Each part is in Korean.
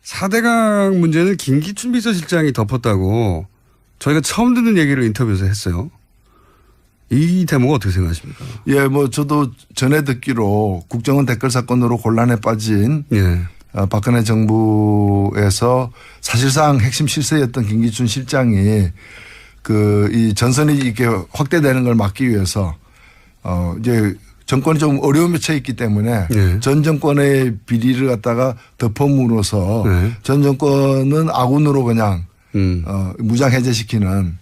4대강 문제는 김기춘 비서실장이 덮었다고 저희가 처음 듣는 얘기를 인터뷰에서 했어요. 이 대목은 어떻게 생각하십니까? 예, 뭐 저도 전에 듣기로 국정원 댓글 사건으로 곤란에 빠진 예. 박근혜 정부에서 사실상 핵심 실세였던 김기춘 실장이 이 전선이 이렇게 확대되는 걸 막기 위해서 이제 정권이 좀 어려움에 처해 있기 때문에 네. 전 정권의 비리를 갖다가 덮어물어서 네. 전 정권은 아군으로 그냥 무장 해제시키는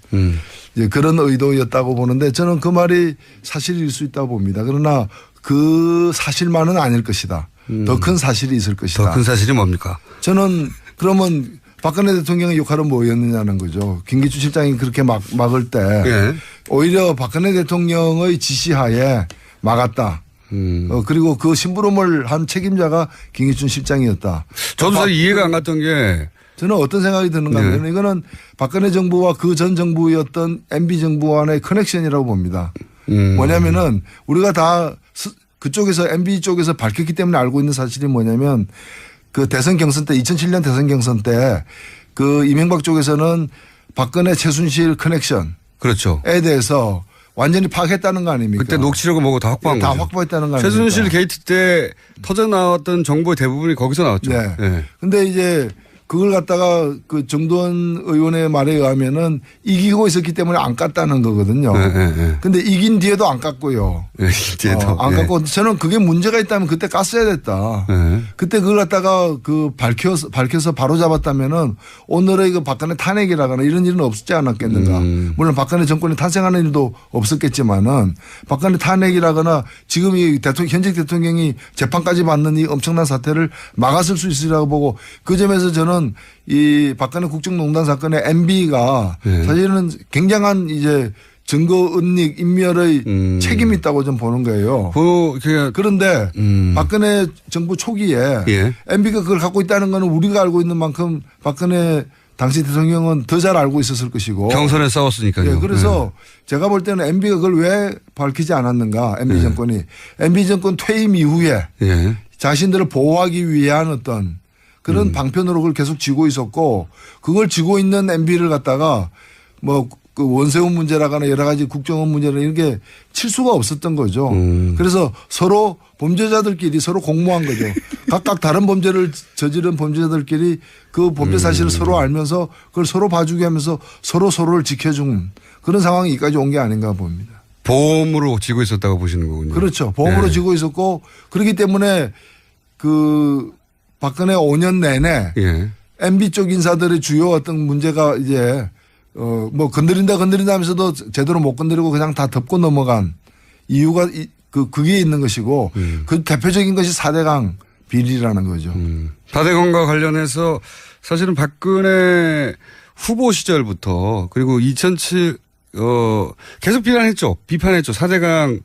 이제 그런 의도였다고 보는데 저는 그 말이 사실일 수 있다고 봅니다. 그러나 그 사실만은 아닐 것이다. 더 큰 사실이 있을 것이다. 더 큰 사실이 뭡니까? 저는 그러면 박근혜 대통령의 역할은 뭐였느냐는 거죠. 김기춘 실장이 그렇게 막을 때 예. 오히려 박근혜 대통령의 지시하에 막았다. 그리고 그 심부름을 한 책임자가 김기춘 실장이었다. 저도 사실 이해가 안 갔던 게 저는 어떤 생각이 드는가 하면 이거는 박근혜 정부와 그 전 정부였던 MB 정부와의 커넥션이라고 봅니다. 뭐냐면은 우리가 다 그쪽에서 MB 쪽에서 밝혔기 때문에 알고 있는 사실이 뭐냐면 그 대선 경선 때 2007년 대선 경선 때 그 이명박 쪽에서는 박근혜 최순실 커넥션에 그렇죠. 대해서 완전히 파악했다는 거 아닙니까? 그때 녹취록을 뭐고 다 확보한 거죠. 다 확보했다는 거 아닙니까? 최순실 게이트 때 터져 나왔던 정보의 대부분이 거기서 나왔죠. 네. 네. 근데 이제 그걸 갖다가 그 정두원 의원의 말에 의하면은 이기고 있었기 때문에 안 깠다는 거거든요. 근데 이긴 뒤에도 안 깠고요. 네, 뒤에도. 안 깠고 저는 그게 문제가 있다면 그때 깠어야 됐다. 그때 그걸 갖다가 밝혀서 바로 잡았다면은 오늘의 그 박근혜 탄핵이라거나 이런 일은 없지 않았겠는가. 물론 박근혜 정권이 탄생하는 일도 없었겠지만은 박근혜 탄핵이라거나 지금 이 현직 대통령이 재판까지 받는 이 엄청난 사태를 막았을 수 있으리라고 보고 그 점에서 저는 이 박근혜 국정농단 사건의 MB가 사실은 굉장한 이제 증거 은닉 인멸의 책임이 있다고 좀 보는 거예요. 그런데 박근혜 정부 초기에 MB가 그걸 갖고 있다는 거는 우리가 알고 있는 만큼 박근혜 당시 대통령은 더 잘 알고 있었을 것이고. 경선에 싸웠으니까요. 그래서 제가 볼 때는 MB가 그걸 왜 밝히지 않았는가 MB 정권이. MB 정권 퇴임 이후에 자신들을 보호하기 위한 어떤 그런 방편으로 그걸 계속 쥐고 있었고 그걸 쥐고 있는 MB를 갖다가 뭐 그 원세훈 문제라거나 여러 가지 국정원 문제나 이런 게 칠 수가 없었던 거죠. 그래서 서로 범죄자들끼리 서로 공모한 거죠. 각각 다른 범죄를 저지른 범죄자들끼리 그 범죄 사실을 서로 알면서 그걸 서로 봐주게 하면서 서로를 지켜주는 그런 상황이 여기까지 온 게 아닌가 봅니다. 보험으로 지고 있었다고 보시는 거군요. 그렇죠. 보험으로 지고 있었고 그렇기 때문에 그 박근혜 5년 내내 MB 쪽 인사들의 주요 어떤 문제가 이제 뭐 건드린다 하면서도 제대로 못 건드리고 그냥 다 덮고 넘어간 이유가 그게 있는 것이고 그 대표적인 것이 4대강 비리라는 거죠. 4대강과 관련해서 사실은 박근혜 후보 시절부터 그리고 2007 계속 비판했죠. 4대강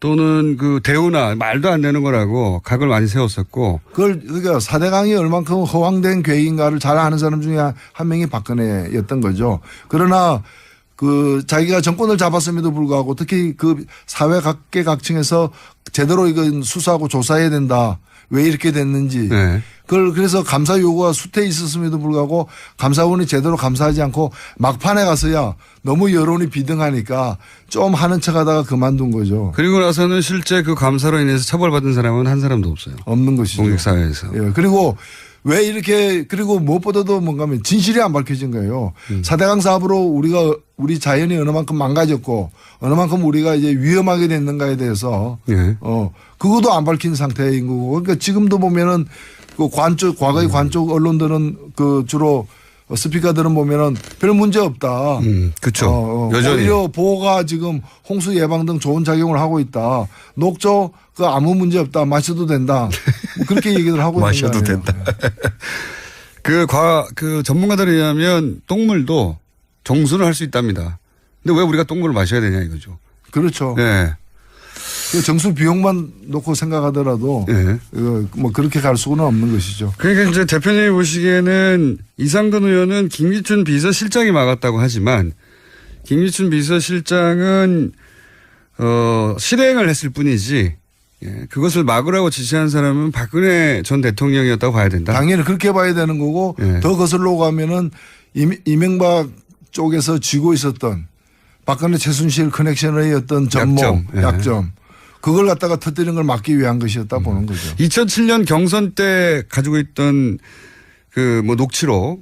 또는 그 대우나 말도 안 되는 거라고 각을 많이 세웠었고. 그러니까 4대강이 얼만큼 허황된 계획인가를 잘 아는 사람 중에 한 명이 박근혜였던 거죠. 그러나 그 자기가 정권을 잡았음에도 불구하고 특히 그 사회 각계각층에서 제대로 이건 수사하고 조사해야 된다. 왜 이렇게 됐는지. 그걸 그래서 감사 요구가 숱해 있었음에도 불구하고 감사원이 제대로 감사하지 않고 막판에 가서야 너무 여론이 비등하니까 좀 하는 척 하다가 그만둔 거죠. 그리고 나서는 실제 그 감사로 인해서 처벌받은 사람은 한 사람도 없어요. 없는 것이죠. 공직사회에서. 그리고 왜 이렇게 그리고 무엇보다도 뭔가 하면 진실이 안 밝혀진 거예요. 4대강 사업으로 우리 자연이 어느 만큼 망가졌고 어느 만큼 우리가 이제 위험하게 됐는가에 대해서 그것도 안 밝힌 상태인 거고 그러니까 지금도 보면은 그 과거의 관쪽 언론들은 그 주로 스피커들은 보면은 별 문제 없다. 그렇죠. 여전히. 오히려 보호가 지금 홍수 예방 등 좋은 작용을 하고 있다. 녹조 그 아무 문제 없다. 마셔도 된다. 뭐 그렇게 얘기를 하고 있는 거예요. 마셔도 된다. 그 전문가들에 의하면 똥물도 정수를 할 수 있답니다. 근데 왜 우리가 똥물을 마셔야 되냐 이거죠. 그렇죠. 그 정수 비용만 놓고 생각하더라도 뭐 그렇게 갈 수는 없는 것이죠. 그러니까 이제 대표님이 보시기에는 이상돈 의원은 김기춘 비서실장이 막았다고 하지만 김기춘 비서실장은 실행을 했을 뿐이지 예, 그것을 막으라고 지시한 사람은 박근혜 전 대통령이었다고 봐야 된다. 당연히 그렇게 봐야 되는 거고 예. 더 거슬러 가면은 이명박 쪽에서 쥐고 있었던 박근혜 최순실 커넥션의 어떤 전모, 약점. 예. 약점. 그걸 갖다가 터뜨리는 걸 막기 위한 것이었다 보는 거죠. 2007년 경선 때 가지고 있던 그 뭐 녹취록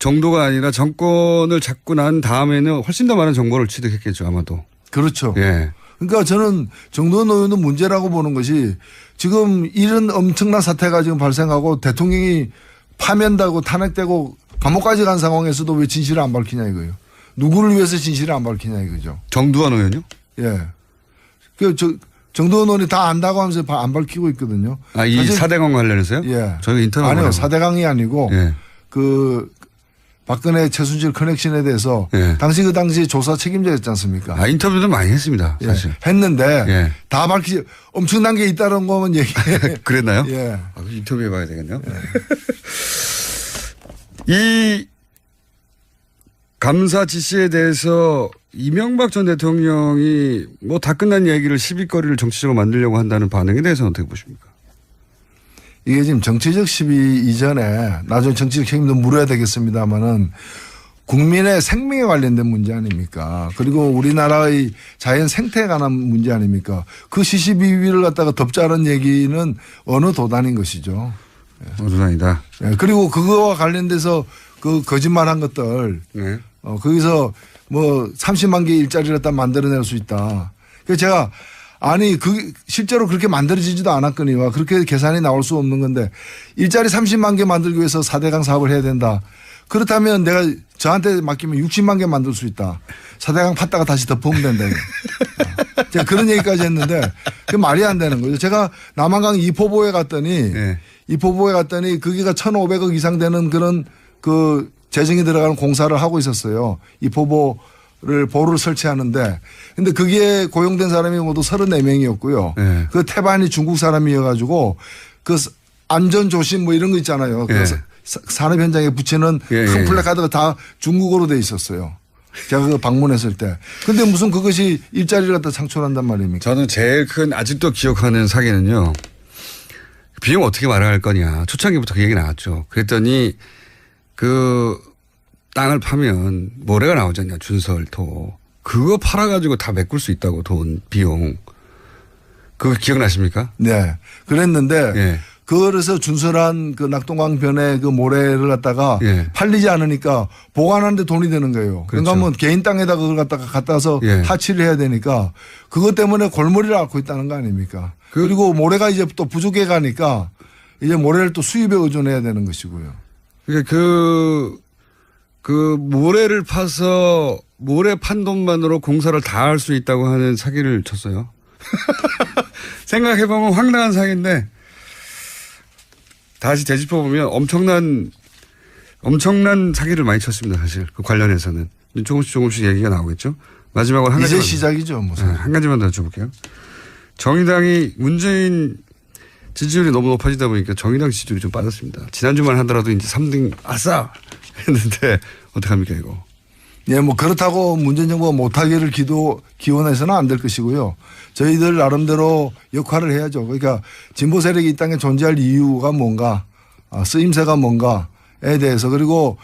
정도가 아니라 정권을 잡고 난 다음에는 훨씬 더 많은 정보를 취득했겠죠, 아마도. 그렇죠. 예. 그러니까 저는 정도원 의원은 문제라고 보는 것이 지금 이런 엄청난 사태가 지금 발생하고 대통령이 파면되고 탄핵되고 감옥까지 간 상황에서도 왜 진실을 안 밝히냐 이거예요. 누구를 위해서 진실을 안 밝히냐 이거죠. 정두환 의원요? 예. 정도원 의원이 다 안다고 하면서 안 밝히고 있거든요. 아, 이 사대강 관련해서요? 예. 저희가 인터뷰 아니요. 사대강이 아니고 예. 그 박근혜 최순실 커넥션에 대해서 예. 그 당시 조사 책임자였지 않습니까? 아, 인터뷰도 많이 했습니다, 사실. 예. 했는데 예. 다 밝히지 엄청난 게 있다는 거면 얘기해. 그랬나요? 예. 아, 인터뷰 해봐야 되겠네요. 이 감사 지시에 대해서 이명박 전 대통령이 뭐 다 끝난 얘기를 시비거리를 정치적으로 만들려고 한다는 반응에 대해서는 어떻게 보십니까? 이게 지금 정치적 시비 이전에 나중에 정치적 책임도 물어야 되겠습니다만은 국민의 생명에 관련된 문제 아닙니까? 그리고 우리나라의 자연 생태에 관한 문제 아닙니까? 그 시시비비를 갖다가 덮자는 얘기는 어느 도단인 것이죠. 도단이다. 예. 그리고 그거와 관련돼서 그 거짓말한 것들 네. 거기서 뭐 30만 개의 일자리를 갖다 만들어낼 수 있다. 그래서 제가 아니 실제로 그렇게 만들어지지도 않았거니와 그렇게 계산이 나올 수 없는 건데 일자리 30만 개 만들기 위해서 4대강 사업을 해야 된다. 그렇다면 내가 저한테 맡기면 60만 개 만들 수 있다. 4대강 팠다가 다시 덮으면 된다. 제가 그런 얘기까지 했는데 그게 말이 안 되는 거죠. 제가 남한강 이포보에 갔더니 네. 이포보에 갔더니 거기가 1,500억 이상 되는 그런 그 재정이 들어가는 공사를 하고 있었어요. 이포보를 보루를 설치하는데 근데 거기에 고용된 사람이 모두 34명이었고요. 네. 그 태반이 중국 사람이어가지고 그 안전 조심 뭐 이런 거 있잖아요. 네. 그 산업 현장에 붙이는 큰 플래카드가 다 중국어로 돼 있었어요. 제가 그 방문했을 때. 근데 무슨 그것이 일자리를 갖다 창출한단 말입니까? 저는 제일 큰 아직도 기억하는 사기는요. 비용 어떻게 마련할 거냐. 초창기부터 그 얘기 나왔죠. 그랬더니 그 땅을 파면 모래가 나오잖냐. 준설, 토. 그거 팔아가지고 다 메꿀 수 있다고 돈, 비용. 그거 기억나십니까? 네. 그랬는데 예. 그래서 준설한 그 낙동강 변에 그 모래를 갖다가 예. 팔리지 팔리지 않으니까 보관하는데 돈이 드는 거예요. 그렇죠. 그러니까 뭐 개인 땅에다 그걸 갖다 와서 예. 하치를 해야 되니까 그것 때문에 골머리를 앓고 있다는 거 아닙니까? 그리고 모래가 이제 또 부족해 가니까 이제 모래를 또 수입에 의존해야 되는 것이고요. 그 모래를 파서 모래 판 돈만으로 공사를 다 할 수 있다고 하는 사기를 쳤어요. 생각해보면 황당한 사기인데 다시 되짚어보면 엄청난 사기를 많이 쳤습니다. 사실 그 관련해서는 조금씩 얘기가 나오겠죠. 마지막으로 한 이제 가지만 시작이죠. 뭐. 한 가지만 더 여쭤볼게요. 정의당이 문재인 지지율이 너무 높아지다 보니까 정의당 지지율이 좀 빠졌습니다. 지난주만 하더라도 이제 3등 아싸 했는데 어떡합니까 이거. 예, 뭐 그렇다고 문재인 정부가 못하기를 기원해서는 안 될 것이고요. 저희들 나름대로 역할을 해야죠. 그러니까 진보 세력이 이 땅에 존재할 이유가 뭔가, 쓰임새가 뭔가에 대해서 그리고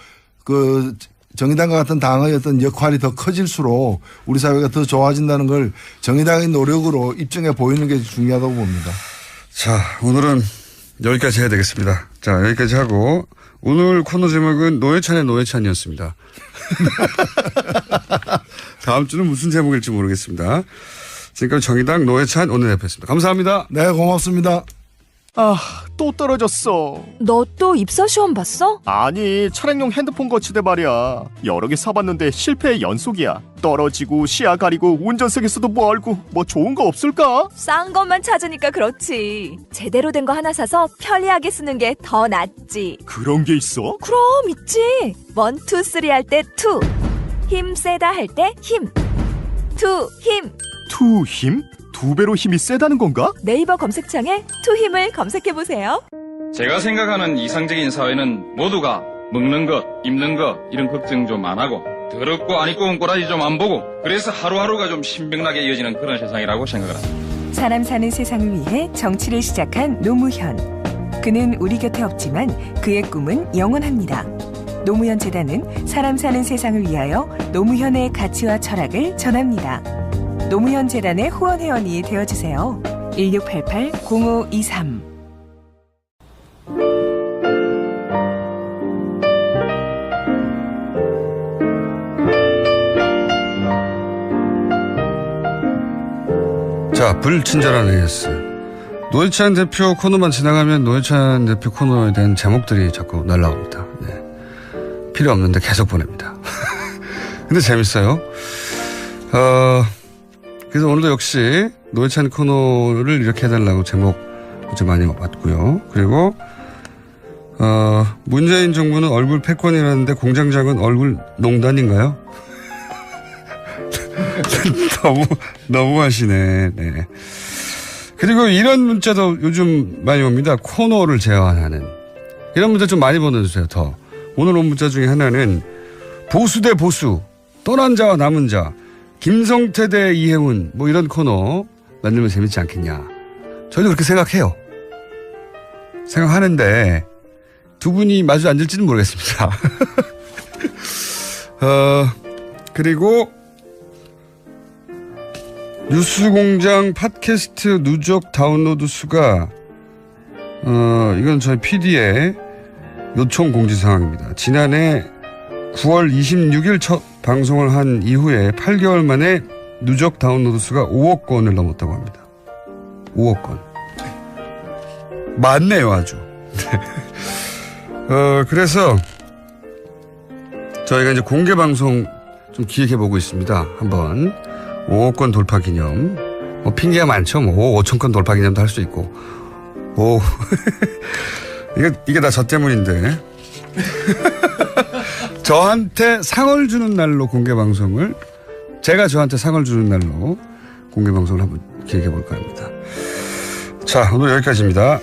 그 정의당과 같은 당의 어떤 역할이 더 커질수록 우리 사회가 더 좋아진다는 걸 정의당의 노력으로 입증해 보이는 게 중요하다고 봅니다. 자, 오늘은 여기까지 해야 되겠습니다. 자, 여기까지 하고 오늘 코너 제목은 노회찬의 노회찬이었습니다. 다음 주는 무슨 제목일지 모르겠습니다. 지금까지 정의당 노회찬 원내대표였습니다. 감사합니다. 네, 고맙습니다. 또 떨어졌어. 너 또 입사 시험 봤어? 아니, 차량용 핸드폰 거치대 말이야. 여러 개 사봤는데 실패의 연속이야. 떨어지고 시야 가리고 운전석에서도 뭐 알고 뭐 좋은 거 없을까? 싼 것만 찾으니까 그렇지. 제대로 된 거 하나 사서 편리하게 쓰는 게 더 낫지. 그런 게 있어? 그럼 있지. 1, 2, 3 할 때 2. 힘 세다 할 때 힘. 2 힘. 투 힘? 2배로 힘이 세다는 건가? 네이버 검색창에 2 힘을 검색해보세요. 제가 생각하는 이상적인 사회는 모두가 먹는 것, 입는 것 이런 걱정 좀 안 하고 더럽고 안 입고 온 꼬라지 좀 안 보고 그래서 하루하루가 좀 신명나게 이어지는 그런 세상이라고 생각을 합니다. 사람 사는 세상을 위해 정치를 시작한 노무현. 그는 우리 곁에 없지만 그의 꿈은 영원합니다. 노무현 재단은 사람 사는 세상을 위하여 노무현의 가치와 철학을 전합니다. 노무현 재단의 후원 회원이 되어주세요. 1688-0523. 자, 불친절한 AS. 노회찬 대표 코너만 지나가면 노회찬 대표 코너에 대한 제목들이 자꾸 날라옵니다. 네. 필요 없는데 계속 보냅니다. 근데 재밌어요. 그래서 오늘도 역시 노회찬 코너를 이렇게 해달라고 제목 좀 많이 왔고요. 그리고 문재인 정부는 얼굴 패권이라는데 공장장은 얼굴 농단인가요? 너무 하시네. 네. 그리고 이런 문자도 요즘 많이 옵니다. 코너를 제안하는. 이런 문자 좀 많이 보내주세요, 더. 오늘 온 문자 중에 하나는 보수 대 보수, 떠난 자와 남은 자, 김성태 대 이혜훈, 뭐 이런 코너 만들면 재밌지 않겠냐. 저희도 그렇게 생각해요. 생각하는데 두 분이 마주 앉을지는 모르겠습니다. 그리고 뉴스공장 팟캐스트 누적 다운로드 수가 이건 저희 PD의 요청 공지 사항입니다. 지난해 9월 26일 첫 방송을 한 이후에 8개월 만에 누적 다운로드 수가 5억 건을 넘었다고 합니다. 5억 건. 많네요, 아주. 그래서 저희가 이제 공개 방송 좀 기획해 보고 있습니다. 한번 5억 건 돌파 기념. 뭐 핑계가 많죠. 뭐 5억 5천 건 돌파 기념도 할 수 있고. 이게 다 저 때문인데. 저한테 상을 주는 날로 공개 방송을, 제가 저한테 상을 주는 날로 공개 방송을 한번 기획해 볼까 합니다. 자, 오늘 여기까지입니다.